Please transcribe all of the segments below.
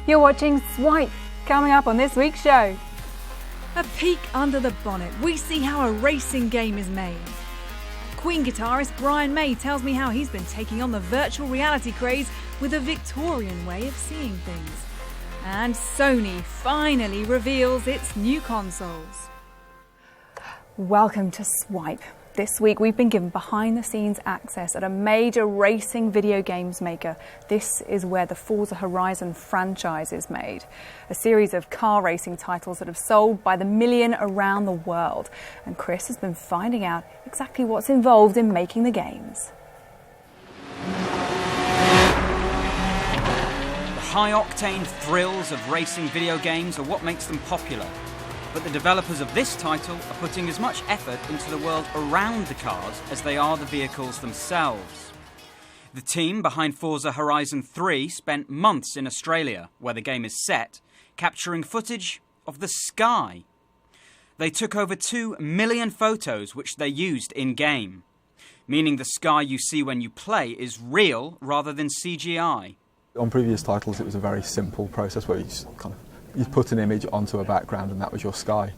You're watching Swipe, coming up on this week's show. A peek under the bonnet, we see how a racing game is made. Queen guitarist Brian May tells me how he's been taking on the virtual reality craze with a Victorian way of seeing things. And Sony finally reveals its new consoles. Welcome to Swipe. This week we've been given behind-the-scenes access at a major racing video games maker. This is where the Forza Horizon franchise is made. A series of car racing titles that have sold by the million around the world. And Chris has been finding out exactly what's involved in making the games. The high-octane thrills of racing video games are what makes them popular. But the developers of this title are putting as much effort into the world around the cars as they are the vehicles themselves. The team behind Forza Horizon 3 spent months in Australia, where the game is set, capturing footage of the sky. They took over 2 million photos which they used in-game, meaning the sky you see when you play is real rather than CGI. On previous titles it was a very simple process where you just you put an image onto a background and that was your sky.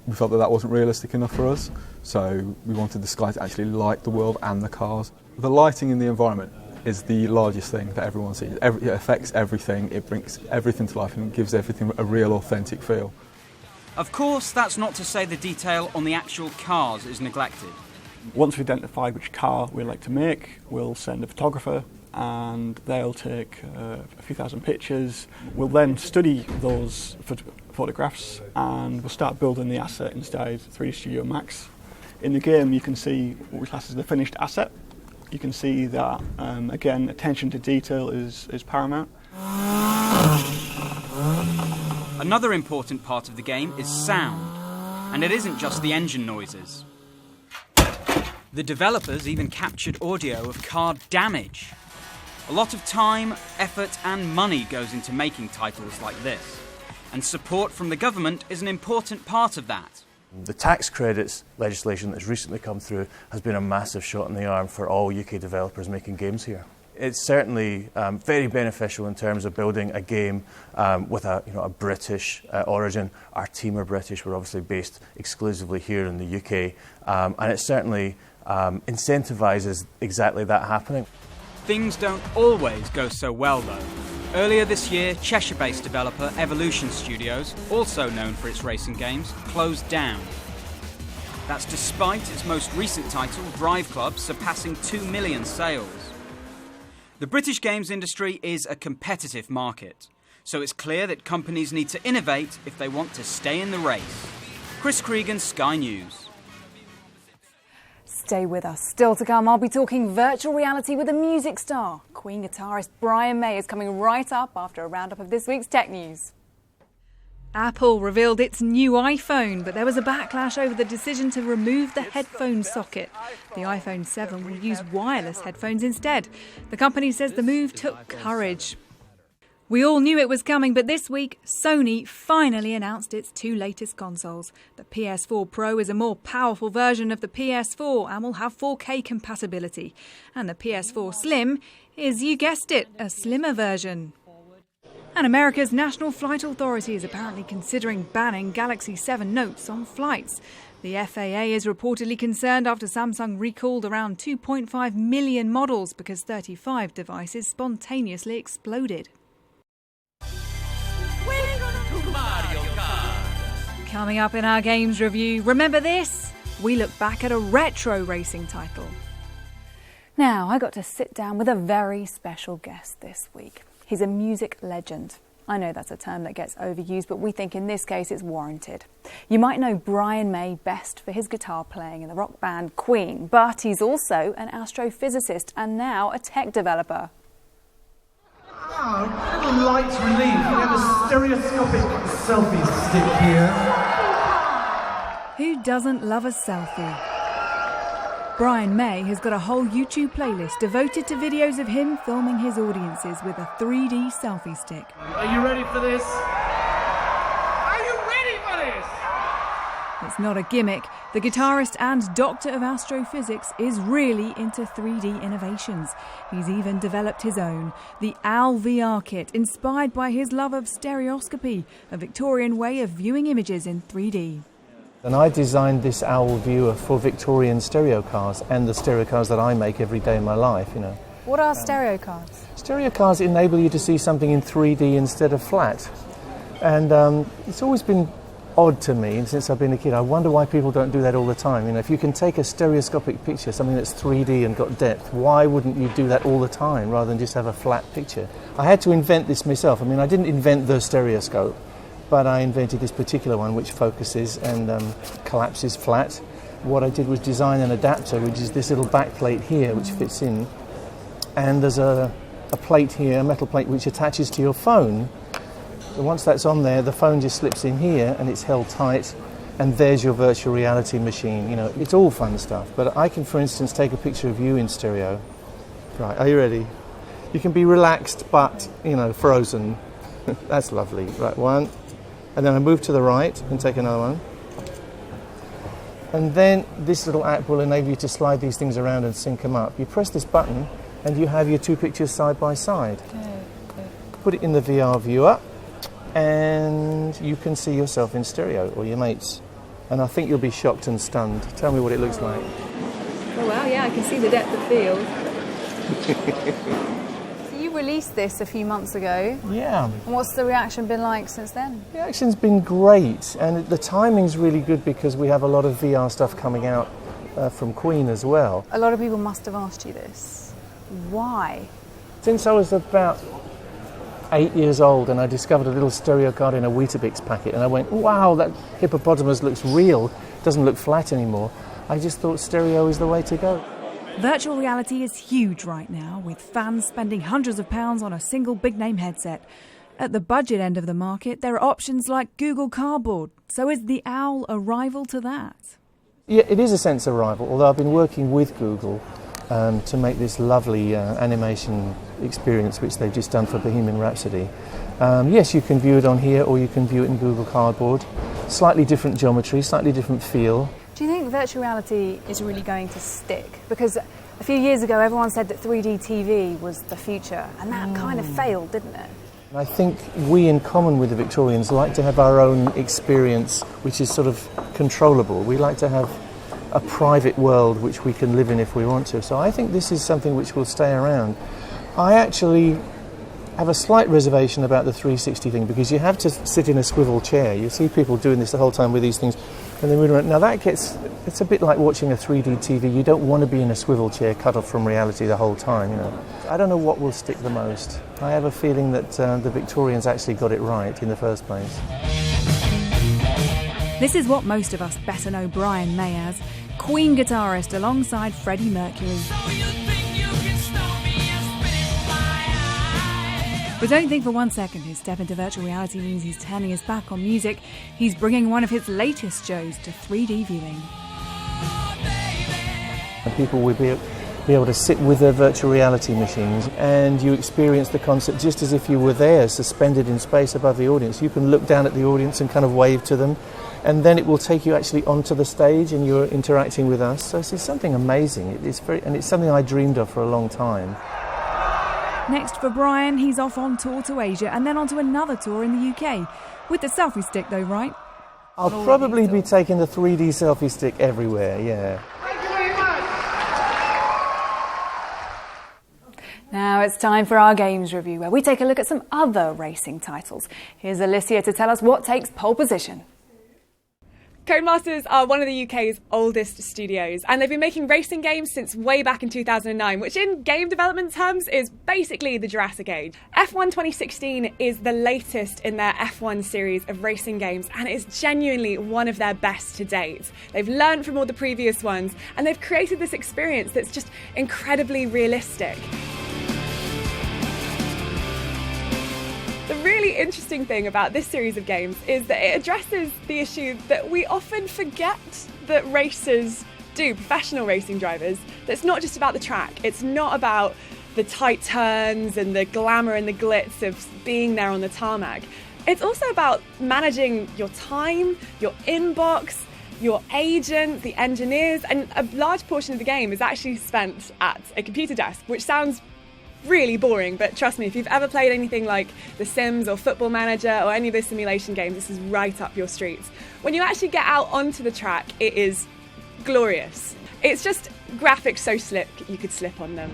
We felt that that wasn't realistic enough for us, so we wanted the sky to actually light the world and the cars. The lighting in the environment is the largest thing that everyone sees. It affects everything, it brings everything to life and it gives everything a real authentic feel. Of course, that's not to say the detail on the actual cars is neglected. Once we've identified which car we'd like to make, we'll send a photographer and they'll take a few thousand pictures. We'll then study those photographs and we'll start building the asset inside 3D Studio Max. In the game you can see what we class as the finished asset. You can see that, again, attention to detail is paramount. Another important part of the game is sound, and it isn't just the engine noises. The developers even captured audio of car damage. A lot of time, effort and money goes into making titles like this, and support from the government is an important part of that. The tax credits legislation that's recently come through has been a massive shot in the arm for all UK developers making games here. It's certainly very beneficial in terms of building a game with a British origin. Our team are British, we're obviously based exclusively here in the UK, and it certainly incentivises exactly that happening. Things don't always go so well though. Earlier this year, Cheshire-based developer Evolution Studios, also known for its racing games, closed down. That's despite its most recent title, Drive Club, surpassing 2 million sales. The British games industry is a competitive market, so it's clear that companies need to innovate if they want to stay in the race. Chris Creegan, Sky News. Stay with us. Still to come, I'll be talking virtual reality with a music star. Queen guitarist Brian May is coming right up after a roundup of this week's tech news. Apple revealed its new iPhone, but there was a backlash over the decision to remove the headphone socket. The iPhone 7 will use wireless headphones instead. The company says the move took courage. We all knew it was coming, but this week, Sony finally announced its 2 latest consoles. The PS4 Pro is a more powerful version of the PS4 and will have 4K compatibility. And the PS4 Slim is, you guessed it, a slimmer version. And America's National Flight Authority is apparently considering banning Galaxy 7 Notes on flights. The FAA is reportedly concerned after Samsung recalled around 2.5 million models because 35 devices spontaneously exploded. Mario Kart. Coming up in our games review, remember this? We look back at a retro racing title. Now, I got to sit down with a very special guest this week. He's a music legend. I know that's a term that gets overused, but we think in this case it's warranted. You might know Brian May best for his guitar playing in the rock band Queen, but he's also an astrophysicist and now a tech developer. A little light relief. We have a stereoscopic selfie stick here. Who doesn't love a selfie? Brian May has got a whole YouTube playlist devoted to videos of him filming his audiences with a 3D selfie stick. Are you ready for this? Are you ready for this? It's not a gimmick. The guitarist and doctor of astrophysics is really into 3D innovations. He's even developed his own, the OWL VR kit, inspired by his love of stereoscopy, a Victorian way of viewing images in 3D. And I designed this OWL viewer for Victorian stereo cars and the stereo cars that I make every day in my life, you know. What are stereo cards? Stereo cars enable you to see something in 3D instead of flat. And it's always been odd to me since I've been a kid. I wonder why people don't do that all the time. You know, if you can take a stereoscopic picture, something that's 3D and got depth, why wouldn't you do that all the time rather than just have a flat picture? I had to invent this myself. I mean, I didn't invent the stereoscope, but I invented this particular one which focuses and collapses flat. What I did was design an adapter, which is this little back plate here, which fits in. And there's a plate here, a metal plate, which attaches to your phone. So once that's on there, the phone just slips in here and it's held tight, and there's your virtual reality machine. You know, it's all fun stuff. But I can, for instance, take a picture of you in stereo. Right, are you ready? You can be relaxed, but, you know, frozen. That's lovely. Right, one. And then I move to the right and take another one. And then this little app will enable you to slide these things around and sync them up. You press this button and you have your two pictures side by side. Put it in the VR viewer, and you can see yourself in stereo, or your mates. And I think you'll be shocked and stunned. Tell me what it looks like. Oh wow, yeah, I can see the depth of field. So you released this a few months ago. Yeah. And what's the reaction been like since then? The reaction's been great, and the timing's really good because we have a lot of VR stuff coming out from Queen as well. A lot of people must have asked you this. Why? Since I was about 8 years old and I discovered a little stereo card in a Weetabix packet and I went, wow, that hippopotamus looks real, doesn't look flat anymore. I just thought stereo is the way to go. Virtual reality is huge right now, with fans spending hundreds of pounds on a single big-name headset. At the budget end of the market, there are options like Google Cardboard. So is the OWL a rival to that? Yeah, it is a sense of rival, although I've been working with Google to make this lovely animation experience which they've just done for Bohemian Rhapsody. Yes, you can view it on here or you can view it in Google Cardboard. Slightly different geometry, slightly different feel. Do you think virtual reality is really going to stick? Because a few years ago everyone said that 3D TV was the future, and that kind of failed, didn't it? I think we, in common with the Victorians, like to have our own experience which is sort of controllable. We like to have a private world which we can live in if we want to. So I think this is something which will stay around. I actually have a slight reservation about the 360 thing because you have to sit in a swivel chair. You see people doing this the whole time with these things and they move around. Now it's a bit like watching a 3D TV. You don't want to be in a swivel chair cut off from reality the whole time, you know. I don't know what will stick the most. I have a feeling that the Victorians actually got it right in the first place. This is what most of us better know Brian May as, Queen guitarist alongside Freddie Mercury. But don't think for one second his step into virtual reality means he's turning his back on music. He's bringing one of his latest shows to 3D viewing. And people will be able to sit with their virtual reality machines and you experience the concert just as if you were there, suspended in space above the audience. You can look down at the audience and kind of wave to them, and then it will take you actually onto the stage and you're interacting with us. So it's something amazing. It's something I dreamed of for a long time. Next for Brian, he's off on tour to Asia and then on to another tour in the UK. With the selfie stick though, right? I'll probably be taking the 3D selfie stick everywhere, yeah. Now it's time for our games review, where we take a look at some other racing titles. Here's Alysia to tell us what takes pole position. Codemasters are one of the UK's oldest studios, and they've been making racing games since way back in 2009, which in game development terms is basically the Jurassic Age. F1 2016 is the latest in their F1 series of racing games, and it is genuinely one of their best to date. They've learned from all the previous ones, and they've created this experience that's just incredibly realistic. The really interesting thing about this series of games is that it addresses the issue that we often forget that racers do, professional racing drivers, that it's not just about the track, it's not about the tight turns and the glamour and the glitz of being there on the tarmac. It's also about managing your time, your inbox, your agent, the engineers, and a large portion of the game is actually spent at a computer desk, which sounds really boring, but trust me, if you've ever played anything like The Sims or Football Manager or any of those simulation games, this is right up your street. When you actually get out onto the track, it is glorious. It's just graphics so slick you could slip on them.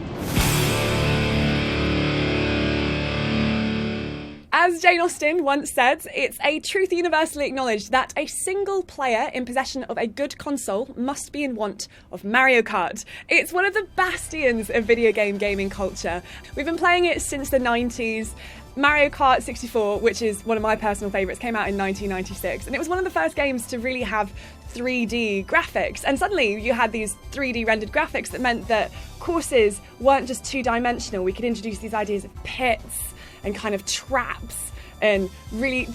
As Jane Austen once said, it's a truth universally acknowledged that a single player in possession of a good console must be in want of Mario Kart. It's one of the bastions of video game gaming culture. We've been playing it since the 90s. Mario Kart 64, which is one of my personal favourites, came out in 1996, and it was one of the first games to really have 3D graphics. And suddenly you had these 3D rendered graphics that meant that courses weren't just two-dimensional. We could introduce these ideas of pits and kind of traps and really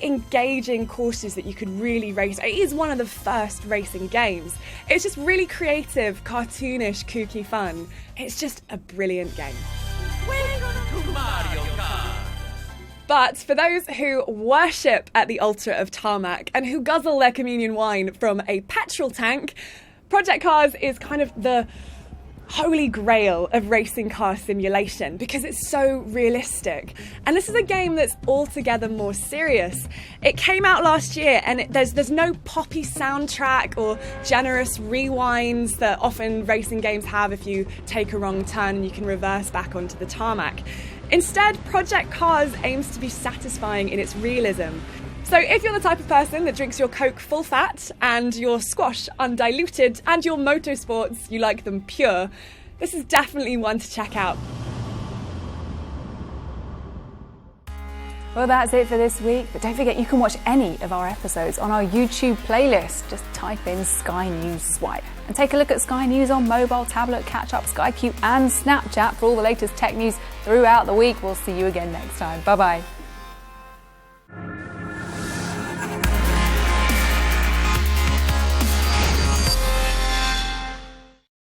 engaging courses that you could really race. It is one of the first racing games. It's just really creative, cartoonish, kooky fun. It's just a brilliant game. Welcome to Mario Kart. But for those who worship at the altar of tarmac and who guzzle their communion wine from a petrol tank, Project Cars is kind of the holy grail of racing car simulation because it's so realistic. And this is a game that's altogether more serious. It came out last year and there's no poppy soundtrack or generous rewinds that often racing games have if you take a wrong turn and you can reverse back onto the tarmac. Instead, Project Cars aims to be satisfying in its realism. So if you're the type of person that drinks your Coke full fat and your squash undiluted and your motorsports, you like them pure, this is definitely one to check out. Well, that's it for this week, but don't forget you can watch any of our episodes on our YouTube playlist. Just type in Sky News Swipe and take a look at Sky News on mobile, tablet, catch up, Sky Q and Snapchat for all the latest tech news throughout the week. We'll see you again next time. Bye bye.